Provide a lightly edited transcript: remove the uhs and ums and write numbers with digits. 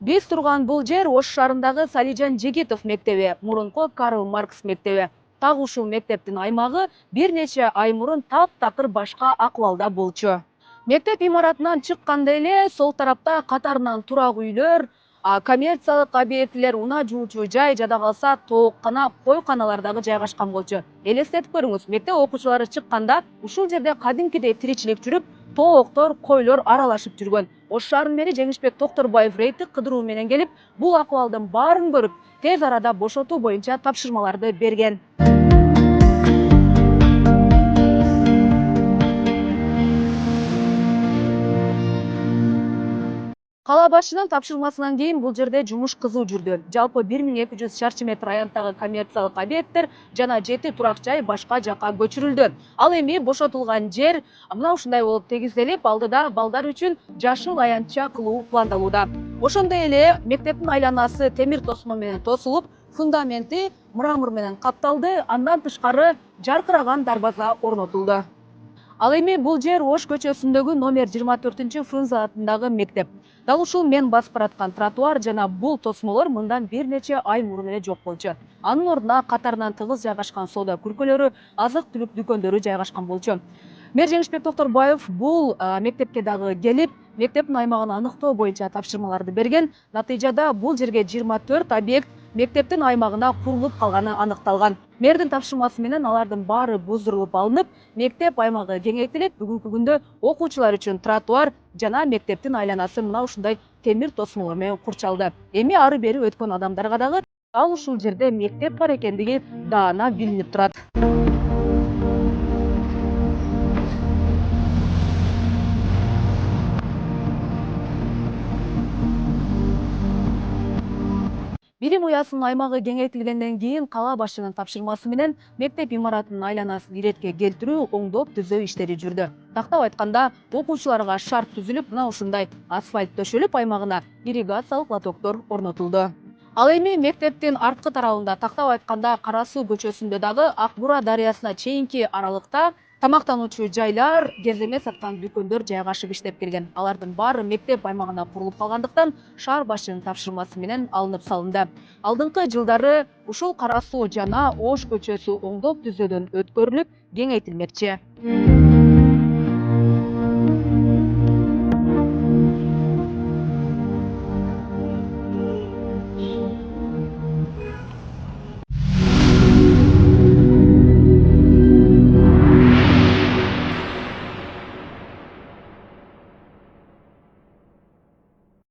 Биз турган бул жер Ош шаарындагы Салижан Жегитов мектеби, мурунку Карл Маркс мектеби. Так ушул мектептин аймагы бир нече ай мурун таптакыр башка акыбалда болчу. Мектеп имаратынан чыкканда эле сол тарапта катарынан турак үйлөр, коммерциялык объектилер, унаа жуучу жай, жада калса тооккана, койканалар дагы жайгашкан болчу. Элестетип көрүңүз, мектеп окуучулары чыкканда ушул жерде кадимкидей тиричилик жүрүп, тооктор, койлор аралашып жүргөн. Ош шаарынын мэри Жеңишбек Токторбаев рейдтик кыдыруу менен келип, бул акыбалдын баарын көрүп, тез арада бошотуу боюнча тапшырмаларды берген. Кала башчынын тапшырмасынан кийин бул жерде жумуш кызуу жүрдү. Жалпы 1200 шарчы метр аянттагы коммерциялык объекттер жана 7 турак жай башка жакка көчүрүлдү. Ал эми бошотулган жер мына ушундай болуп тегизделип, алдыда балдар үчүн жашыл аянтча кылуу пландалууда. Ошондой эле мектептин айланасы темир тосмо менен тосулуп, фундаменти мрамор менен капталды, андан тышкары жаркыраган дарбаза орнотулду. Ал эми бул жер Ош көчөсүндөгү номер 24-Фрунзе атындагы мектеп. Дал ушул мен басып бараткан тротуар жана бул тосмолор мындан бир нече ай мурун эле жок болчу. Анын ордуна катарынан тыгыз жайгашкан соода күркөлөрү, азык-түлүк дүкөндөрү жайгашкан болчу. Мэр Жеңишбек Токторбаев бул мектепке дагы келип, мектептин аймагын аныктоо боюнча тапшырмаларды берген. Натыйжада бул жерге 24 объект мектептин аймагына курулуп калганы аныкталган. Мэрдин тапшырмасы менен алардын баары буздурулуп алынып, мектеп аймагы кеңейтилип, бүгүнкү күндө окуучулар үчүн тротуар жана мектептин айланасы мына ушундай темир тосмолор менен курчалды. Эми ары бери өткөн адамдарга дагы дал ушул жерде мектеп бар экендиги даана билинип турат. Билим уясынын аймагы кеңейтилгенден кийин кала башчынын тапшырмасы менен мектеп имаратынын айланасын иретке келтирүү, оңдоп түзөө иштери жүрдү. Тактап айтканда, окуучуларга шарт түзүлүп, мына ушундай асфальт төшөлүп, аймагына ирригациялык лотоктор орнотулду. Ал эми мектептин арткы тарабында, тактап айтканда, Кара Суу көчөсүндө дагы Ак Бура дарыясына чейинки аралыкта тамактануучу жайлар, кеземе саткан дүкөндөр жайгашып иштеп келген. Алардын баары мектеп аймагына курулуп калгандыктан шаар башчынын тапшырмасы менен алынып салынды. Алдыңкы жылдары ушул Кара Суу жана Ош көчөсү оңдоп түзөөдөн өткөрүлүп, кеңейтилмекчи.